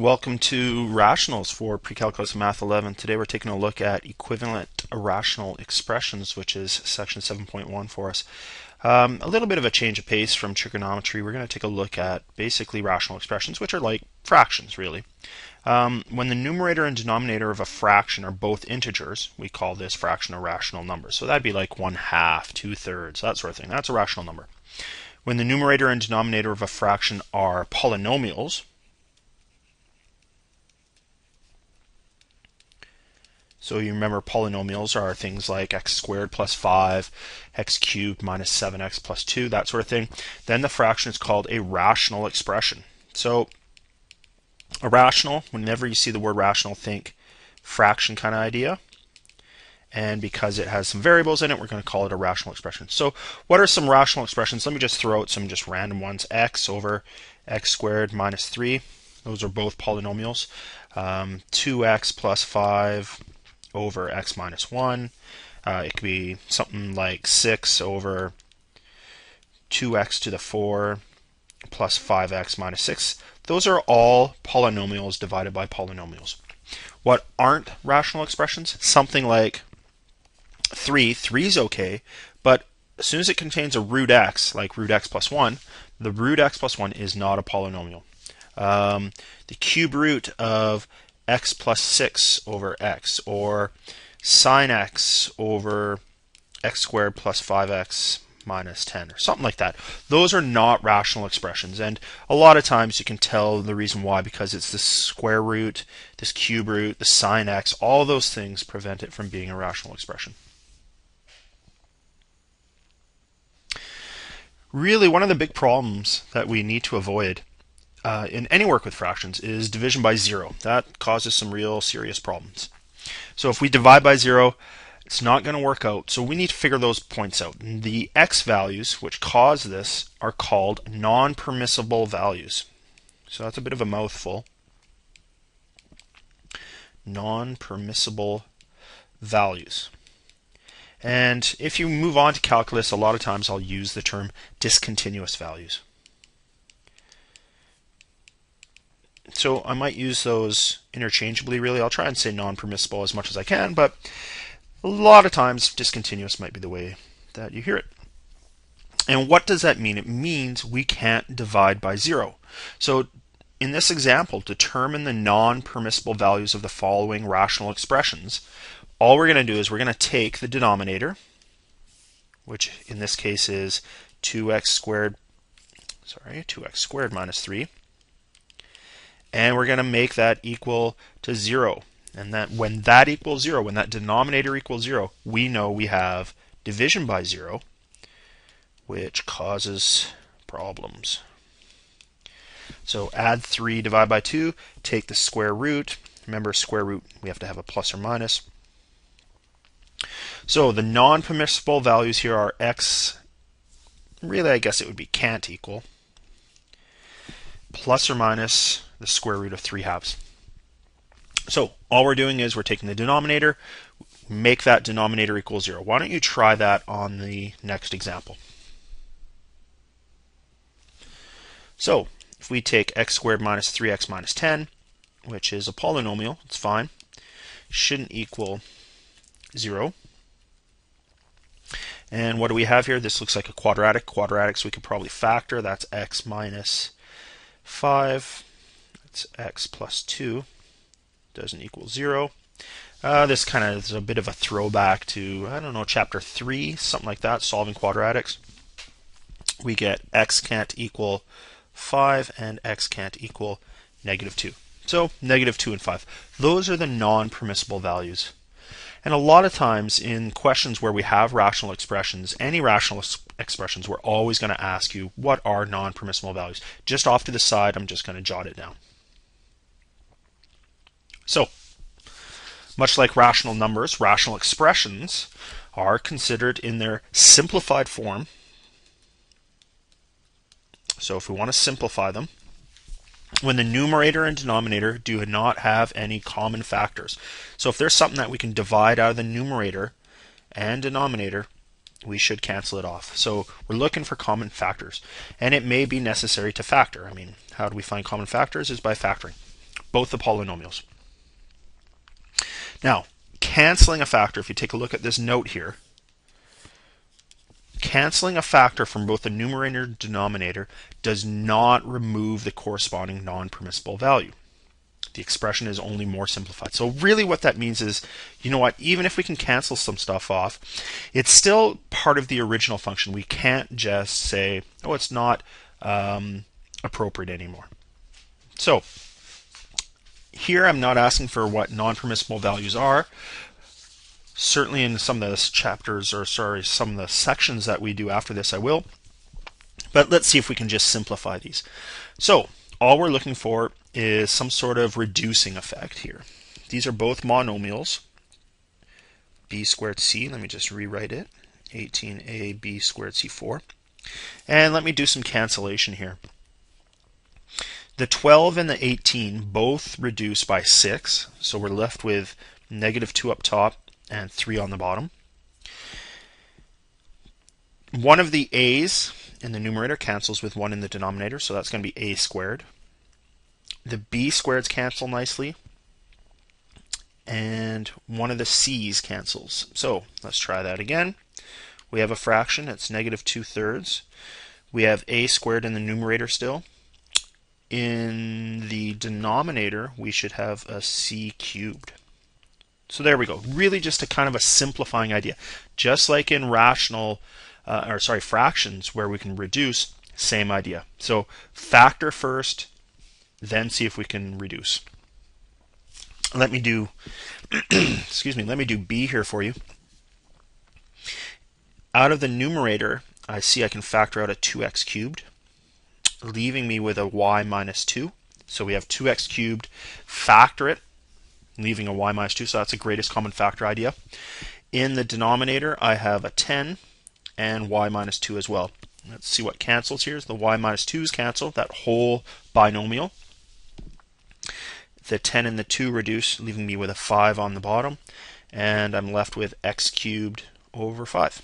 Welcome to Rationals for Pre-Calc Math 11. Today we're taking a look at equivalent irrational expressions, which is section 7.1 for us. A little bit of a change of pace from trigonometry. We're going to take a look at basically rational expressions, which are like fractions, really. When the numerator and denominator of a fraction are both integers, we call this fraction a rational number. So that'd be like 1/2, 2/3, that sort of thing. That's a rational number. When the numerator and denominator of a fraction are polynomials, so you remember polynomials are things like x squared plus 5, x cubed minus 7x plus 2, that sort of thing. Then the fraction is called a rational expression. So a rational, whenever you see the word rational, think fraction kind of idea. And because it has some variables in it, we're going to call it a rational expression. So what are some rational expressions? Let me just throw out some just random ones. X over x squared minus 3. Those are both polynomials. 2x plus 5 over x minus 1. It could be something like 6 over 2x to the 4 plus 5x minus 6. Those are all polynomials divided by polynomials. What aren't rational expressions? Something like 3. 3 is okay, but as soon as it contains a root x, like root x plus 1, the root x plus 1 is not a polynomial. The cube root of x plus 6 over x, or sine x over x squared plus 5x minus 10, or something like that. Those are not rational expressions, and a lot of times you can tell the reason why, because it's this square root, this cube root, the sine x, all those things prevent it from being a rational expression. Really, one of the big problems that we need to avoid in any work with fractions is division by 0. That causes some real serious problems. So if we divide by 0, it's not going to work out. So we need to figure those points out. The x values, which cause this, are called non-permissible values. So that's a bit of a mouthful. Non-permissible values. And if you move on to calculus, a lot of times I'll use the term discontinuous values. So I might use those interchangeably, really. I'll try and say non-permissible as much as I can, but a lot of times discontinuous might be the way that you hear it. And what does that mean? It means we can't divide by 0. So in this example, determine the non-permissible values of the following rational expressions. All we're going to do is we're going to take the denominator, which in this case is 2x squared minus 3. And we're going to make that equal to 0. And that when that equals 0, when that denominator equals 0, we know we have division by 0, which causes problems. So add 3, divide by 2, take the square root. Remember, square root, we have to have a plus or minus. So the non-permissible values here are x, really I guess it would be can't equal, plus or minus the square root of 3/2. So all we're doing is we're taking the denominator, make that denominator equal 0. Why don't you try that on the next example? So if we take x squared minus 3x minus 10, which is a polynomial, it's fine, shouldn't equal 0. And what do we have here? This looks like a quadratic. Quadratics we could probably factor. That's x minus 5. That's x plus 2. Doesn't equal 0. This kind of is a bit of a throwback to, I don't know, chapter 3, something like that, solving quadratics. We get x can't equal 5 and x can't equal negative 2. So negative 2 and 5. Those are the non-permissible values. And a lot of times in questions where we have rational expressions, any rational expressions, we're always going to ask you, what are non-permissible values? Just off to the side, I'm just going to jot it down. So, much like rational numbers, rational expressions are considered in their simplified form. So if we want to simplify them, when the numerator and denominator do not have any common factors. So if there's something that we can divide out of the numerator and denominator, we should cancel it off. So we're looking for common factors. And it may be necessary to factor. I mean, how do we find common factors? Is by factoring. both the polynomials. Now, canceling a factor, if you take a look at this note here, canceling a factor from both the numerator and denominator does not remove the corresponding non-permissible value. The expression is only more simplified. So really what that means is, you know what, even if we can cancel some stuff off, it's still part of the original function. We can't just say, oh, it's not appropriate anymore. So here I'm not asking for what non-permissible values are. Certainly in some of the chapters, or sorry, some of the sections that we do after this, I will. But let's see if we can just simplify these. So all we're looking for is some sort of reducing effect here. These are both monomials. B squared C, let me just rewrite it. 18a b squared c4. And let me do some cancellation here. The 12 and the 18 both reduce by 6, so we're left with -2 up top and 3 on the bottom. One of the a's in the numerator cancels with 1 in the denominator, so that's going to be a squared. The b squareds cancel nicely, and one of the c's cancels. So let's try that again. We have a fraction, it's -2/3. We have a squared in the numerator still. In the denominator, we should have a c cubed. So there we go. Really just a kind of a simplifying idea. Just like in fractions where we can reduce, same idea. So factor first, then see if we can reduce. Let me do excuse me, let me do b here for you. Out of the numerator, I see I can factor out a 2x cubed, leaving me with a y minus 2. So we have 2x cubed, factor it, leaving a y minus 2, so that's the greatest common factor idea. In the denominator, I have a 10 and y minus 2 as well. Let's see what cancels here. The y minus 2's cancel, that whole binomial. The 10 and the 2 reduce, leaving me with a 5 on the bottom, and I'm left with x cubed over 5.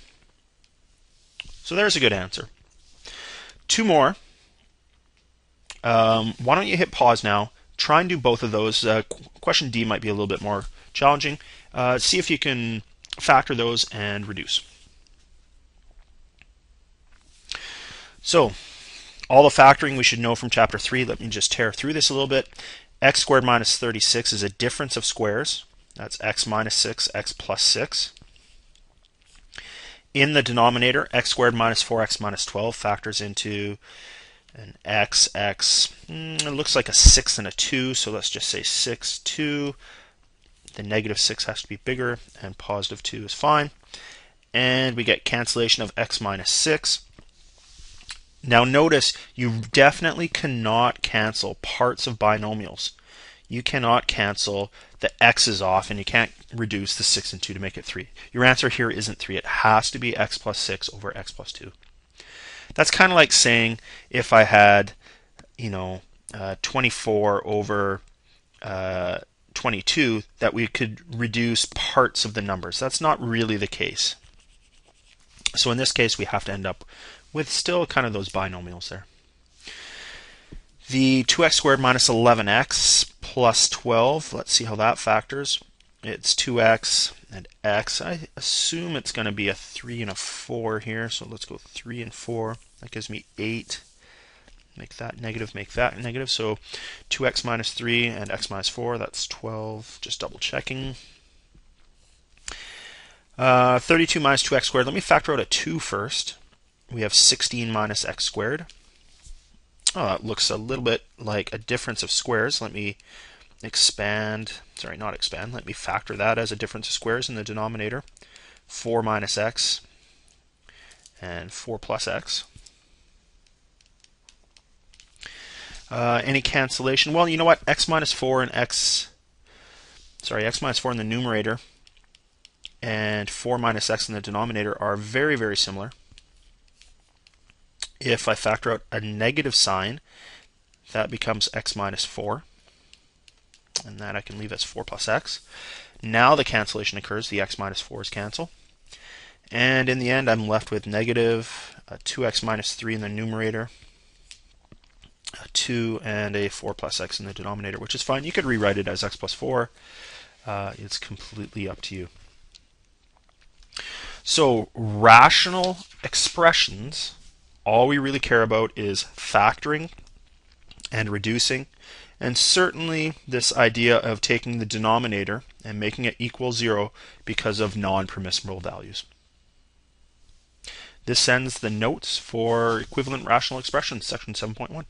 So there's a good answer. Two more. Why don't you hit pause now? Try and do both of those. Question D might be a little bit more challenging. See if you can factor those and reduce. So, all the factoring we should know from chapter 3. Let me just tear through this a little bit. X squared minus 36 is a difference of squares. That's x minus 6, x plus 6. In the denominator, x squared minus 4x minus 12 factors into an x. It looks like a 6 and a 2, so let's just say 6, 2. The -6 has to be bigger, and +2 is fine. And we get cancellation of x minus 6. Now notice, you definitely cannot cancel parts of binomials. You cannot cancel the x's off, and you can't reduce the 6 and 2 to make it 3. Your answer here isn't 3. It has to be x plus 6 over x plus 2. That's kind of like saying if I had, 24 over 22, that we could reduce parts of the numbers. That's not really the case. So in this case, we have to end up with still kind of those binomials there. The 2x squared minus 11x plus 12, let's see how that factors. It's 2x and x. I assume it's going to be a 3 and a 4 here, so let's go 3 and 4. That gives me 8. Make that negative, make that negative. So 2x minus 3 and x minus 4, that's 12. Just double checking. 32 minus 2x squared. Let me factor out a 2 first. We have 16 minus x squared. Oh, that looks a little bit like a difference of squares. Let me expand, sorry, not expand. Let me factor that as a difference of squares in the denominator. 4 minus x and 4 plus x. Any cancellation? Well, you know what? X minus 4 and x minus 4 in the numerator and 4 minus x in the denominator are very, very similar. If I factor out a negative sign, that becomes x minus 4. And that I can leave as 4 plus x. Now the cancellation occurs. The x minus 4's cancel. And in the end, I'm left with negative 2x minus 3 in the numerator a 2 and a 4 plus x in the denominator, which is fine. You could rewrite it as x plus 4. It's completely up to you. So rational expressions, all we really care about is factoring and reducing, and certainly this idea of taking the denominator and making it equal 0 because of non-permissible values. This ends the notes for equivalent rational expressions, section 7.1.